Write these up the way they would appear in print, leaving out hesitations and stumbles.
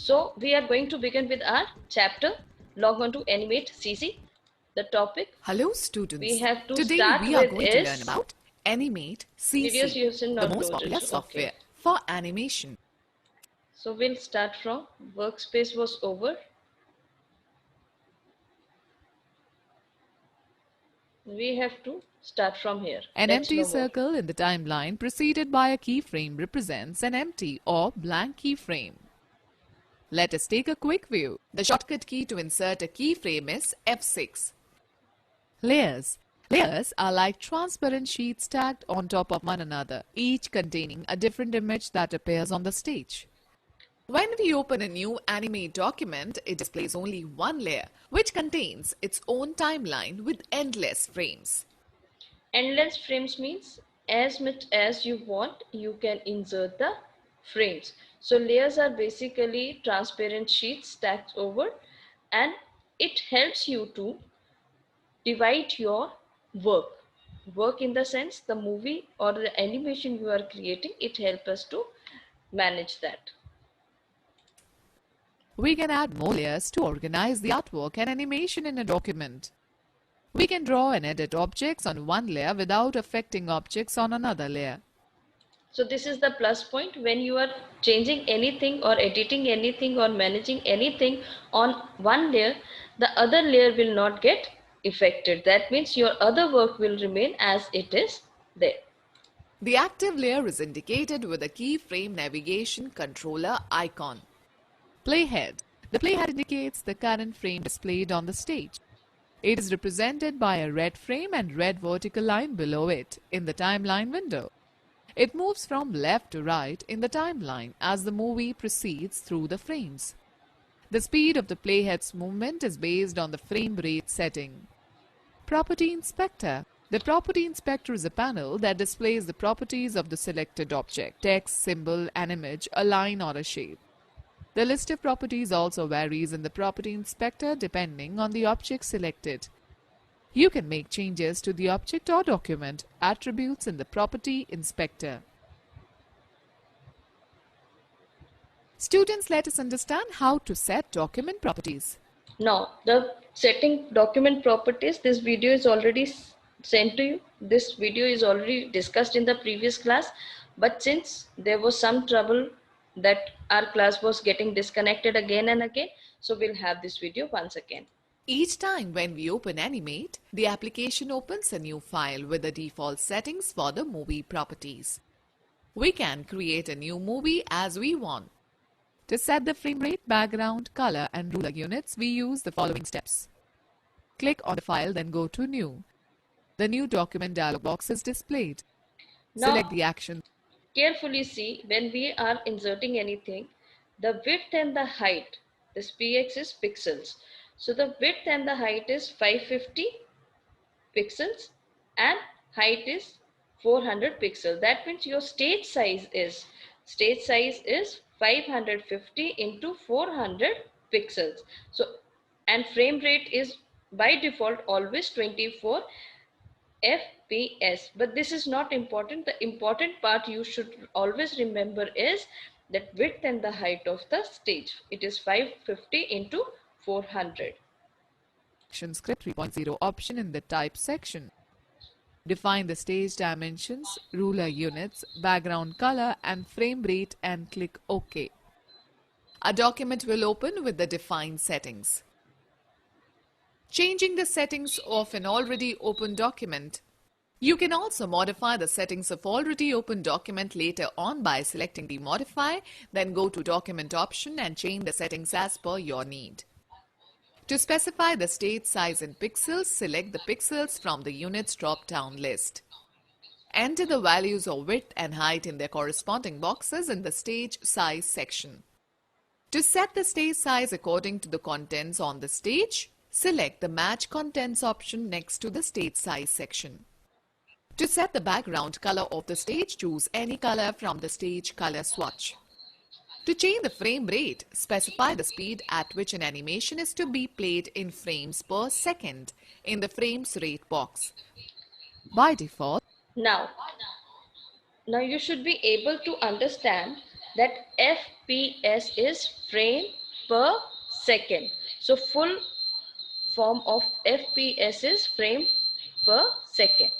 So we are going to begin with our chapter. Log on to Animate CC. The topic Hello we students. have to Today start we are with going to learn is about Animate videos CC, used in the most popular non-closures. software Okay. for animation. So we'll start from workspace was over. We have to start from here. An Let's empty know more. circle in the timeline preceded by a keyframe represents an empty or blank keyframe. Let us take a quick view. The shortcut key to insert a keyframe is F6. Layers. Layers are like transparent sheets stacked on top of one another, each containing a different image that appears on the stage. When we open a new Animate document, it displays only one layer, which contains its own timeline with endless frames. Endless frames means as much as you want, you can insert the frames. So layers are basically transparent sheets stacked over, and it helps you to divide your work. Work in the sense the movie or the animation you are creating, it helps us to manage that. We can add more layers to organize the artwork and animation in a document. We can draw and edit objects on one layer without affecting objects on another layer. So this is the plus point when you are changing anything or editing anything or managing anything on one layer, the other layer will not get affected. That means your other work will remain as it is there. The active layer is indicated with a keyframe navigation controller icon. Playhead. The playhead indicates the current frame displayed on the stage. It is represented by a red frame and red vertical line below it in the timeline window. It moves from left to right in the timeline as the movie proceeds through the frames. The speed of the playhead's movement is based on the frame rate setting. Property Inspector. The Property Inspector is a panel that displays the properties of the selected object, text, symbol, an image, a line or a shape. The list of properties also varies in the Property Inspector depending on the object selected. You can make changes to the object or document attributes in the Property Inspector. Students, let us understand how to set document properties. Now the setting document properties, this video is already sent to you. This video is already discussed in the previous class, but since there was some trouble that our class was getting disconnected again and again, so we'll have this video once again. Each time when we open Animate, the application opens a new file with the default settings for the movie properties. We can create a new movie as we want. To set the frame rate, background, color and ruler units, we use the following steps. Click on the file, then go to New. The New Document dialog box is displayed. Now, Select the action. Carefully see when we are inserting anything, the width and the height, this px is pixels. So the width and the height is 550 pixels and height is 400 pixels. That means your stage size is 550 into 400 pixels. So and frame rate is by default always 24 fps, but this is not important. The important part you should always remember is that width and the height of the stage, it is 550 into 400. Action Script 3.0 option in the Type section. Define the stage dimensions, ruler units, background color and frame rate and click OK. A document will open with the defined settings. Changing the settings of an already open document. You can also modify the settings of already open document later on by selecting the Modify, then go to Document option and change the settings as per your need. To specify the stage size in pixels, select the pixels from the units drop-down list. Enter the values of width and height in their corresponding boxes in the stage size section. To set the stage size according to the contents on the stage, select the Match Contents option next to the stage size section. To set the background color of the stage, choose any color from the stage color swatch. To change the frame rate, specify the speed at which an animation is to be played in frames per second in the frames rate box. By default, Now you should be able to understand that FPS is frame per second. So full form of FPS is frame per second.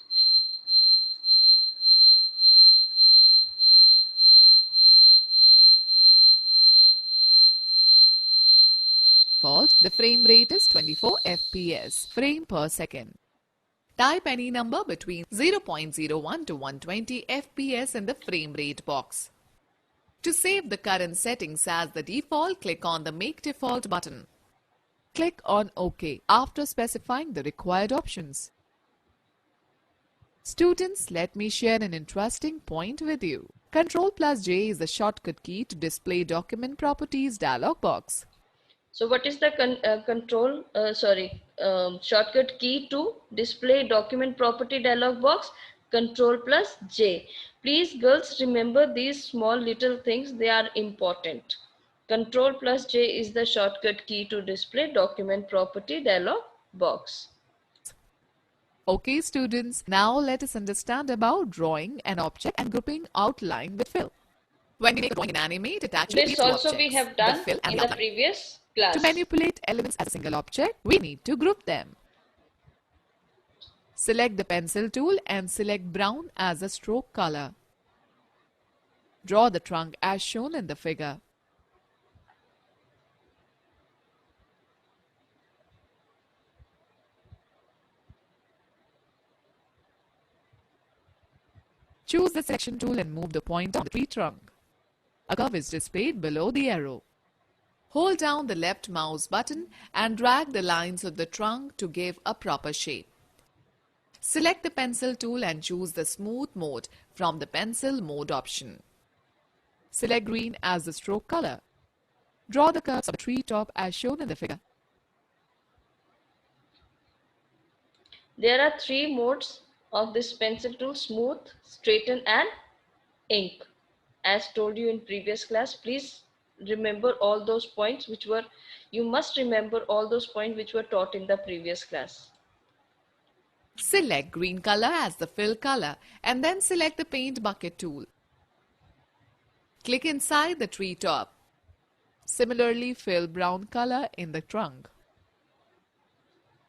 Default, the frame rate is 24 FPS, frame per second. Type any number between 0.01 to 120 FPS in the frame rate box. To save the current settings as the default, click on the Make Default button. Click on OK after specifying the required options. Students, let me share an interesting point with you. Ctrl+J is the shortcut key to display document properties dialog box. So what is the shortcut key to display document property dialog box? Ctrl+J. Please girls, remember these small little things, they are important. Ctrl+J is the shortcut key to display document property dialog box. Okay students, now let us understand about drawing an object and grouping outline with fill. When we make a drawing in Animate, it actually This creates two also we objects, have done the fill and in the the outline. previous class. To manipulate elements as a single object, we need to group them. Select the pencil tool and select brown as a stroke color. Draw the trunk as shown in the figure. Choose the selection tool and move the point on the tree trunk. A curve is displayed below the arrow. Hold down the left mouse button and drag the lines of the trunk to give a proper shape. Select the pencil tool and choose the smooth mode from the pencil mode option. Select green as the stroke color. Draw the curves of the tree top as shown in the figure. There are three modes of this pencil tool: smooth, straighten and ink. As told you in previous class, please remember all those points which were, you must remember all those points which were taught in the previous class. Select green color as the fill color and then select the paint bucket tool. Click inside the tree top. Similarly, fill brown color in the trunk.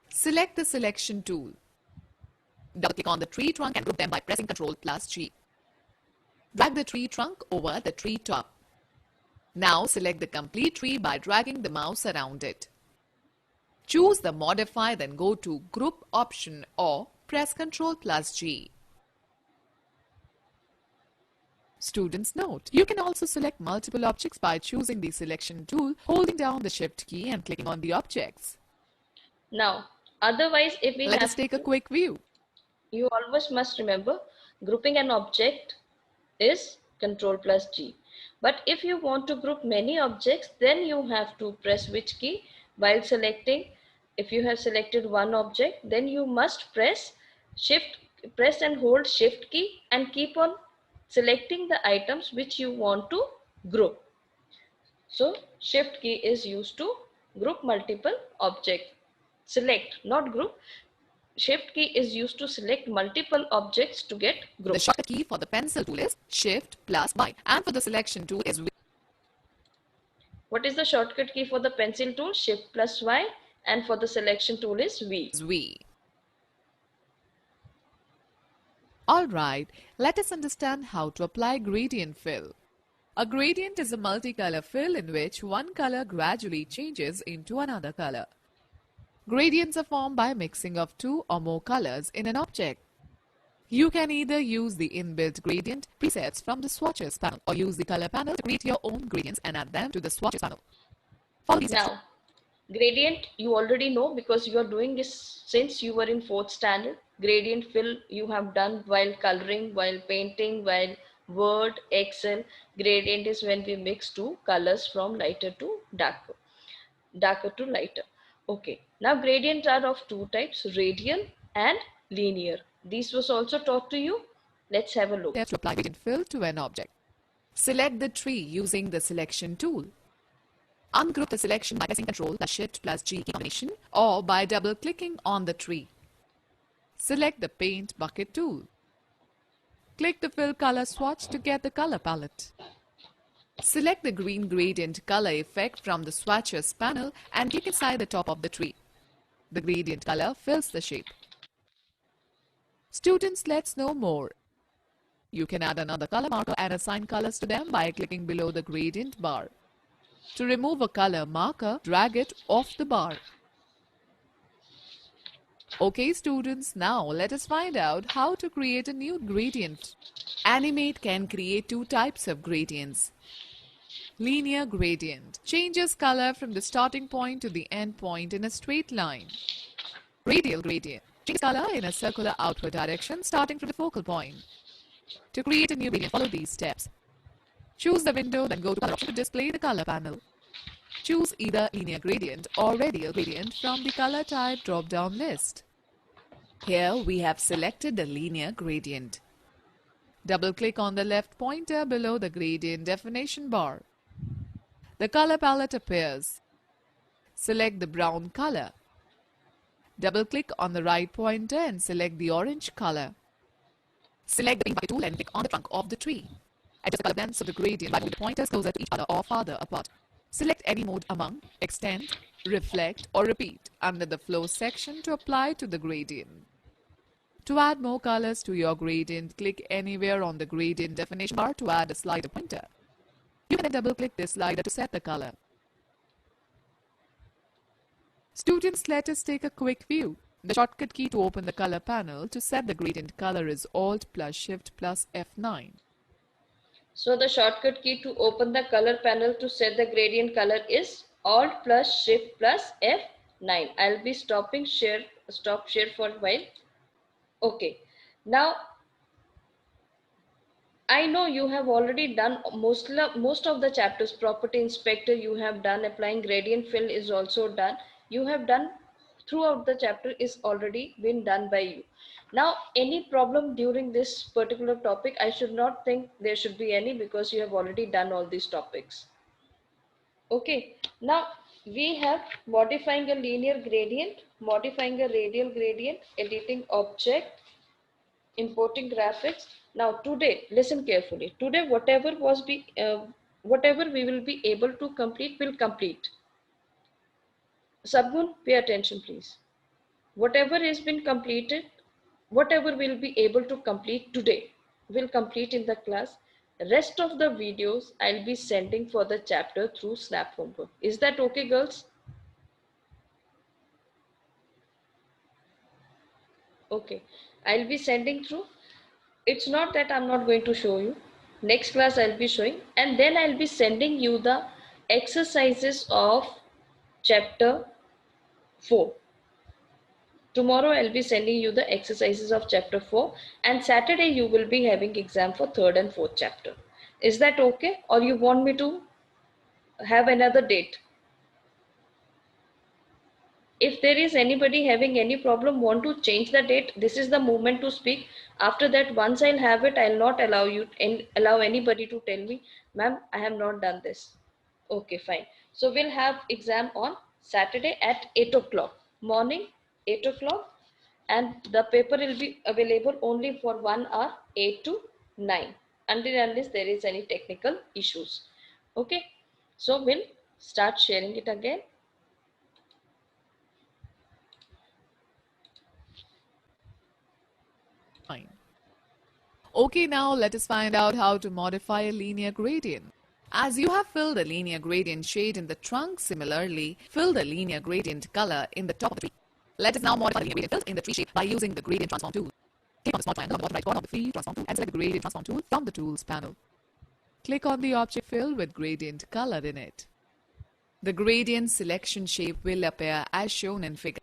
Select the selection tool. Double-click on the tree trunk and group them by pressing Ctrl+G. Drag the tree trunk over the tree top. Now select the complete tree by dragging the mouse around it. Choose the Modify, then go to Group option or press Ctrl+G. Students note, you can also select multiple objects by choosing the selection tool, holding down the Shift key and clicking on the objects. Now, otherwise if we Let us take a quick view. You always must remember grouping an object is Ctrl+G. But if you want to group many objects, then you have to press which key while selecting. If you have selected one object, then you must press and hold Shift key and keep on selecting the items which you want to group. So Shift key is used to group multiple objects. Select, not group. Shift key is used to select multiple objects to get grouped. The shortcut key for the pencil tool is Shift+Y, and for the selection tool is V. What is the shortcut key for the pencil tool? Shift+Y, and for the selection tool is V. Alright, let us understand how to apply gradient fill. A gradient is a multicolor fill in which one color gradually changes into another color. Gradients are formed by mixing of two or more colors in an object. You can either use the inbuilt gradient presets from the swatches panel or use the color panel to create your own gradients and add them to the swatches panel. Follow these Now, gradient you already know because you are doing this since you were in 4th standard. Gradient fill you have done while coloring, while painting, while Word, Excel. Gradient is when we mix two colors from lighter to darker to lighter. Okay, now gradients are of two types, radial and linear. This was also taught to you. Let's have a look. steps to apply gradient fill to an object. Select the tree using the selection tool. Ungroup the selection by pressing Ctrl+Shift+G key combination or by double-clicking on the tree. Select the paint bucket tool. Click the fill color swatch to get the color palette. Select the green gradient color effect from the swatches panel and click inside the top of the tree. The gradient color fills the shape. Students, let's know more. You can add another color marker and assign colors to them by clicking below the gradient bar. To remove a color marker, drag it off the bar. Okay students, now let us find out how to create a new gradient. Animate can create two types of gradients. Linear gradient changes color from the starting point to the end point in a straight line. Radial gradient changes color in a circular outward direction starting from the focal point. To create a new gradient, follow these steps. Choose the window, then go to color option to display the color panel. Choose either linear gradient or radial gradient from the color type drop-down list. Here we have selected the linear gradient. Double-click on the left pointer below the gradient definition bar. The color palette appears. Select the brown color. Double-click on the right pointer and select the orange color. Select the pink bucket tool and click on the trunk of the tree. Adjust the color blend so the gradient by moving the pointers closer to each other or farther apart. Select any mode among, extend, reflect or repeat under the flow section to apply to the gradient. To add more colors to your gradient, click anywhere on the gradient definition bar to add a slider pointer. You can then double-click this slider to set the color. Students, let us take a quick view. The shortcut key to open the color panel to set the gradient color is Alt plus Shift plus F9. So the shortcut key to open the color panel to set the gradient color is Alt plus Shift plus F9. I'll be stop share for a while. Okay. Now, I know you have already done most of the chapters. Property inspector you have done, applying gradient fill is also done. You have done throughout the chapter is already been done by you. Now any problem during this particular topic, I should not think there should be any because you have already done all these topics. Okay, now we have modifying a linear gradient, modifying a radial gradient, editing object, importing graphics. Now today, listen carefully. Today, whatever we will be able to complete, will complete. Sabgun, pay attention, please. Whatever has been completed, whatever we'll be able to complete today, will complete in the class. Rest of the videos I'll be sending for the chapter through Snap Homework. Is that okay, girls? Okay, I'll be sending through. It's not that I'm not going to show you. Next class I'll be showing, and then I'll be sending you the exercises of chapter 4. Tomorrow I'll be sending you the exercises of chapter 4, and Saturday you will be having exam for 3rd and 4th chapter. Is that okay, or you want me to have another date? If there is anybody having any problem, want to change the date, this is the moment to speak. After that, once I'll have it, I'll not allow you and allow anybody to tell me, ma'am, I have not done this. Okay, fine. So we'll have exam on Saturday at 8 o'clock morning, 8 o'clock, and the paper will be available only for 1 hour, 8 to 9, unless there is any technical issues. Okay, so we'll start sharing it again. Fine. Okay, now let us find out how to modify a linear gradient. As you have filled the linear gradient shade in the trunk, similarly, fill the linear gradient color in the top of the tree. Let us now modify the linear gradient fill in the tree shape by using the gradient transform tool. Click on the small triangle on the bottom right corner of the free transform tool and select the gradient transform tool from the tools panel. Click on the object fill with gradient color in it. The gradient selection shape will appear as shown in figure.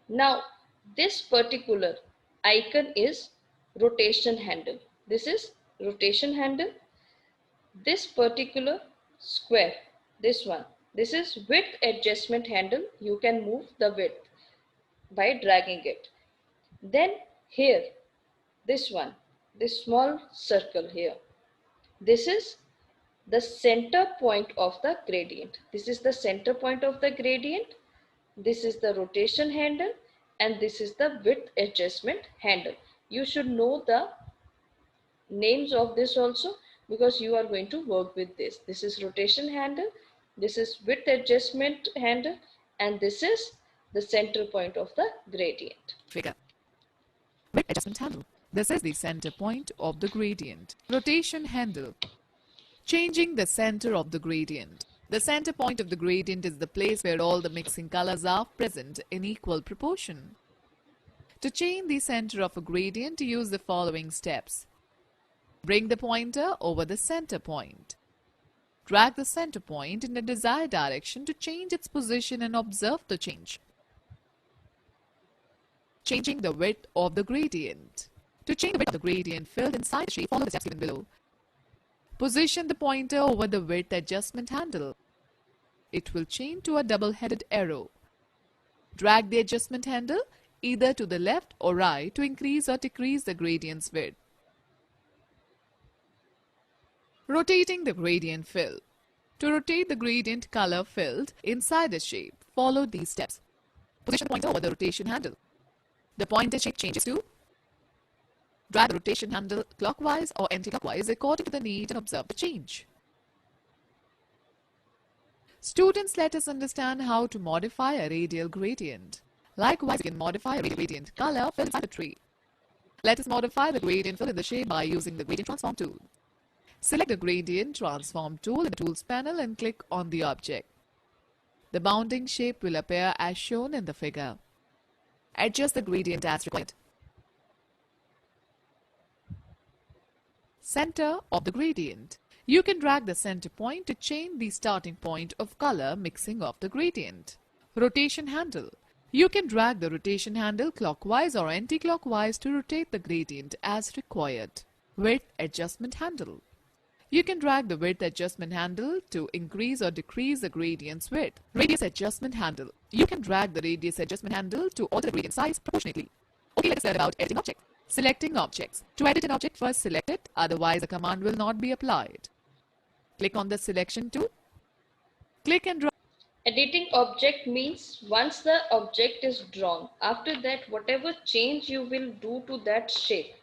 Now, this particular icon is rotation handle. This is rotation handle. This particular square, this one, this is width adjustment handle. You can move the width by dragging it. Then here, this one, this small circle here, this is the center point of the gradient. This is the center point of the gradient. This is the rotation handle, and this is the width adjustment handle. You should know the names of this also. because you are going to work with this. This is rotation handle, this is width adjustment handle, and this is the center point of the gradient. Figure. Width adjustment handle. This is the center point of the gradient. Rotation handle. Changing the center of the gradient. The center point of the gradient is the place where all the mixing colors are present in equal proportion. To change the center of a gradient, use the following steps. Bring the pointer over the center point. Drag the center point in the desired direction to change its position and observe the change. Changing the width of the gradient. To change the width of the gradient filled inside the shape, follow the steps given below. Position the pointer over the width adjustment handle. It will change to a double-headed arrow. Drag the adjustment handle either to the left or right to increase or decrease the gradient's width. Rotating the gradient fill. To rotate the gradient color filled inside the shape, follow these steps. Position the pointer over the rotation handle. The pointer shape changes to. Drag the rotation handle clockwise or anti-clockwise according to the need and observe the change. Students, let us understand how to modify a radial gradient. Likewise, you can modify a radial gradient color fill inside the tree. Let us modify the gradient fill in the shape by using the gradient transform tool. Select the gradient transform tool in the tools panel and click on the object. The bounding shape will appear as shown in the figure. Adjust the gradient as required. Center of the gradient. You can drag the center point to change the starting point of color mixing of the gradient. Rotation handle. You can drag the rotation handle clockwise or anti-clockwise to rotate the gradient as required. Width adjustment handle. You can drag the width adjustment handle to increase or decrease the gradient's width. Radius adjustment handle. You can drag the radius adjustment handle to alter the gradient size proportionately. Okay, let us learn about editing objects. Selecting objects. To edit an object, first select it, otherwise the command will not be applied. Click on the selection tool. Click and drag. Editing object means once the object is drawn, after that whatever change you will do to that shape,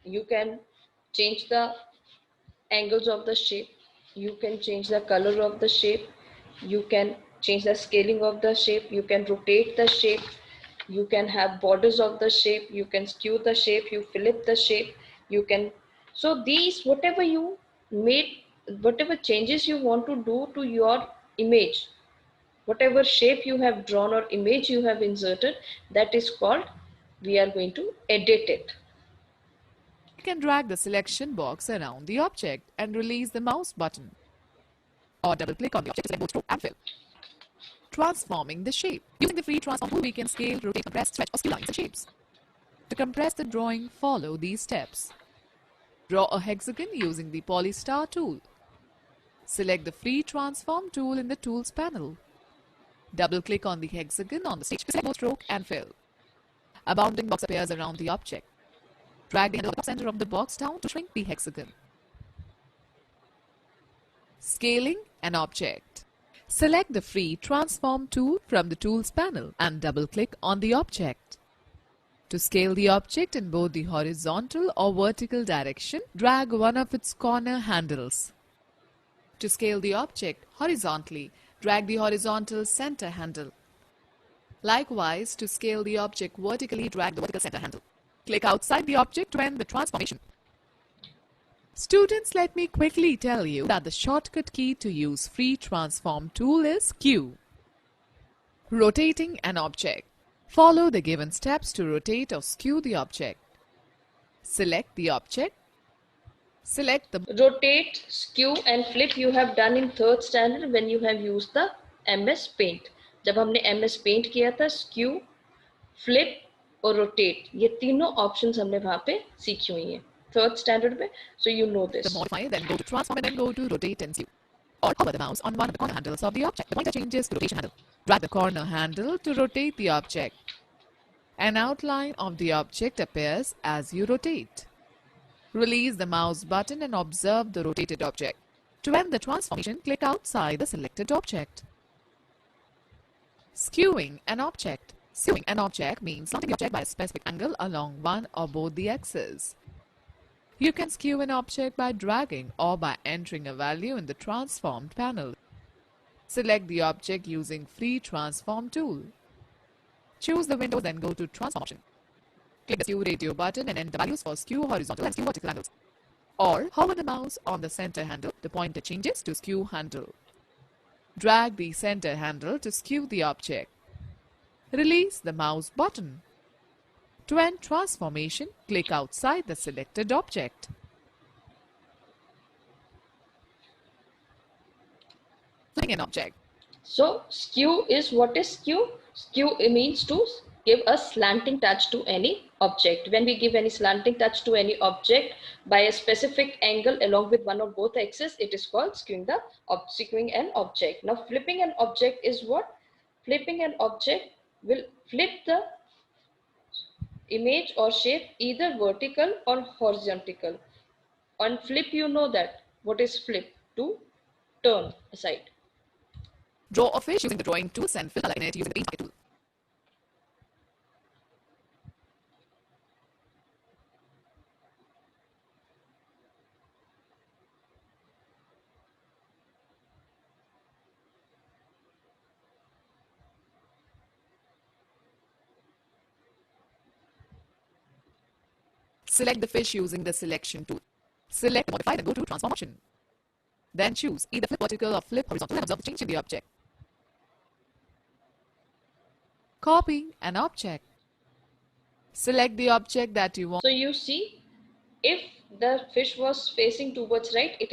you can change the angles of the shape, you can change the color of the shape, you can change the scaling of the shape, you can rotate the shape, you can have borders of the shape, you can skew the shape, you flip the shape, you can, so these whatever you made, whatever changes you want to do to your image, whatever shape you have drawn or image you have inserted, that is called, we are going to edit it. You can drag the selection box around the object and release the mouse button. Or double click on the object to select both stroke and fill. Transforming the shape. Using the free transform tool, we can scale, rotate, compress, stretch, or skew lines and shapes. To compress the drawing, follow these steps. Draw a hexagon using the Polystar tool. Select the free transform tool in the tools panel. Double-click on the hexagon on the stage to select both stroke and fill. A bounding box appears around the object. Drag the handle of the top center of the box down to shrink the hexagon. Scaling an object. Select the free transform tool from the tools panel and double-click on the object. To scale the object in both the horizontal or vertical direction, drag one of its corner handles. To scale the object horizontally, drag the horizontal center handle. Likewise, to scale the object vertically, drag the vertical center handle. Click outside the object to end the transformation. Students, let me quickly tell you that the shortcut key to use free transform tool is Q. Rotating an object. Follow the given steps to rotate or skew the object. Select the object. Select the rotate, skew and flip you have done in third standard when you have used the MS Paint. जब हमने MS Paint किया था, skew, flip और rotate, ये तीनों options हमने वहाँ पे सीखी हुई हैं third standard में, so you know this. To modify, then go to transform and then go to rotate and skew. Or hover the mouse on one of the corner handles of the object. The pointer changes to rotation handle. Drag the corner handle to rotate the object. An outline of the object appears as you rotate. Release the mouse button and observe the rotated object. To end the transformation, click outside the selected object. Skewing an object. Skewing an object means slanting the object by a specific angle along one or both the axes. You can skew an object by dragging or by entering a value in the transformed panel. Select the object using Free Transform tool. Choose the window, then go to Transform option. Click the Skew Radio button and enter the values for skew horizontal and skew vertical handles. Or hover the mouse on the center handle. The pointer changes to skew handle. Drag the center handle to skew the object. Release the mouse button. To end transformation, click outside the selected object. Flipping an object. So skew is what is skew? Skew means to give a slanting touch to any object. When we give any slanting touch to any object by a specific angle along with one or both axes, it is called skewing an object. Now flipping an object is what? Flipping an object will flip the image or shape either vertical or horizontal. On flip, you know that. What is flip? To turn aside. Draw a fish using the drawing tools and fill a line in it using the paint bucket tool. Select the fish using the selection tool. Select Modify and go to Transform option. Then choose either flip vertical or flip horizontal and observe the change in the object. Copy an object. Select the object that you want. So you see, if the fish was facing towards right, it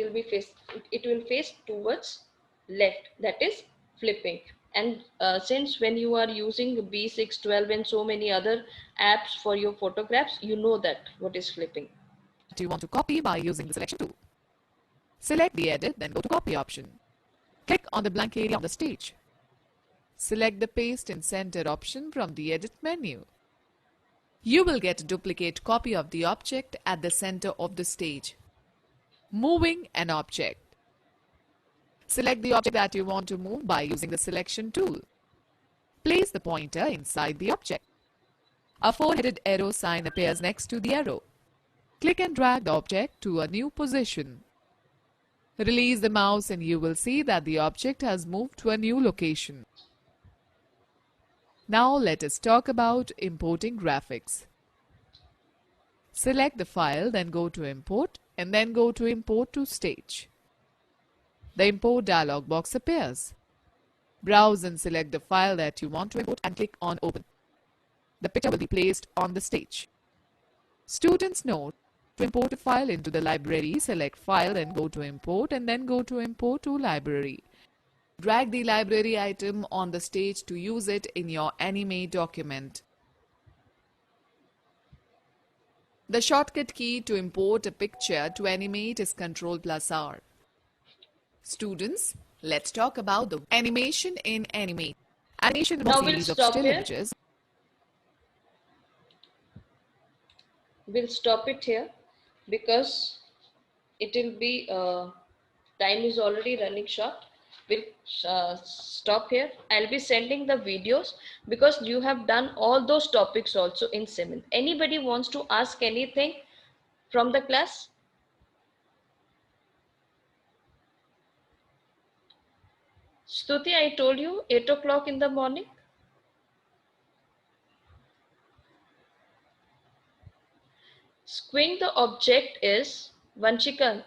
will face towards left. That is flipping. And since when you are using B612 and so many other apps for your photographs, you know that what is flipping. Do you want to copy by using the selection tool? Select the edit, then go to copy option. Click on the blank area on the stage. Select the paste in center option from the edit menu. You will get a duplicate copy of the object at the center of the stage. Moving an object. Select the object that you want to move by using the selection tool. Place the pointer inside the object. A four-headed arrow sign appears next to the arrow. Click and drag the object to a new position. Release the mouse and you will see that the object has moved to a new location. Now let us talk about importing graphics. Select the file, then go to Import and then go to Import to Stage. The Import dialog box appears. Browse and select the file that you want to import and click on Open. The picture will be placed on the stage. Students note, to import a file into the library, select File and go to Import and then go to Import to Library. Drag the library item on the stage to use it in your Animate document. The shortcut key to import a picture to Animate is Ctrl+R. Students, let's talk about the animation in Animate. Animation involves a series of still images. We'll stop it here because it will be time is already running short. We'll stop here. I'll be sending the videos because you have done all those topics also in 7th. Anybody wants to ask anything from the class? Stuti, I told you 8 o'clock in the morning. Skewing the object is, Vanchika,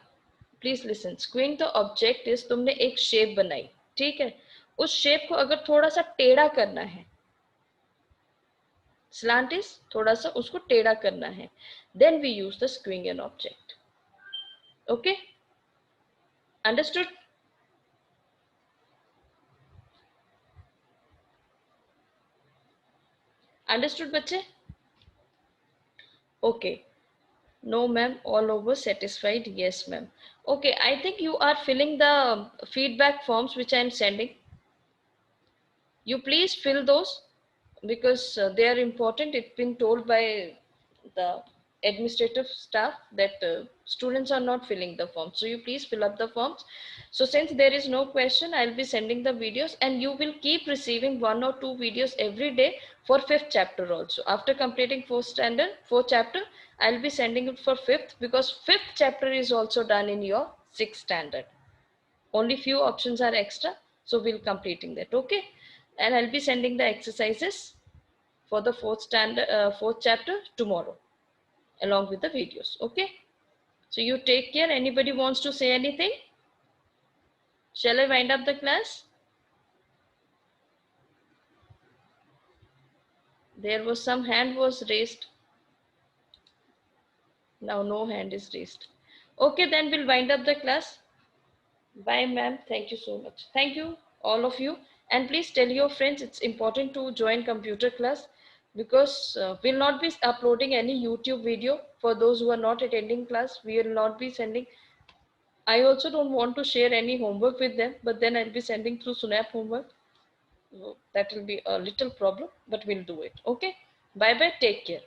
please listen. Skewing the object is, तुमने एक shape बनाई, ठीक है, उस shape को अगर थोड़ा सा टेढ़ा करना है, स्लैंट इज थोड़ा सा उसको टेढ़ा करना है, then we use the skewing an object. Okay, understood? Understood बच्चे? Okay. No ma'am, all over satisfied. Yes ma'am. Okay, I think you are filling the feedback forms which I am sending. You please fill those because they are important. It's been told by the administrative staff that students are not filling the forms. So you please fill up the forms. So since there is no question, I'll be sending the videos, and you will keep receiving 1 or 2 videos every day for 5th chapter also. After completing 4th standard, 4th chapter, I'll be sending it for 5th, because 5th chapter is also done in your 6th standard. Only few options are extra, so we'll completing that. Okay, and I'll be sending the exercises for the 4th standard, 4th chapter tomorrow, along with the videos. Okay, so you take care. Anybody wants to say anything? Shall I wind up the class? There was some hand was raised. Now no hand is raised. Okay, then we'll wind up the class. Bye, ma'am. Thank you so much. Thank you, all of you. And please tell your friends it's important to join computer class, because we'll not be uploading any YouTube video for those who are not attending class. We will not be sending. I also don't want to share any homework with them, but then I'll be sending through Sunap homework. So that will be a little problem, but we'll do it. Okay. Bye bye. Take care.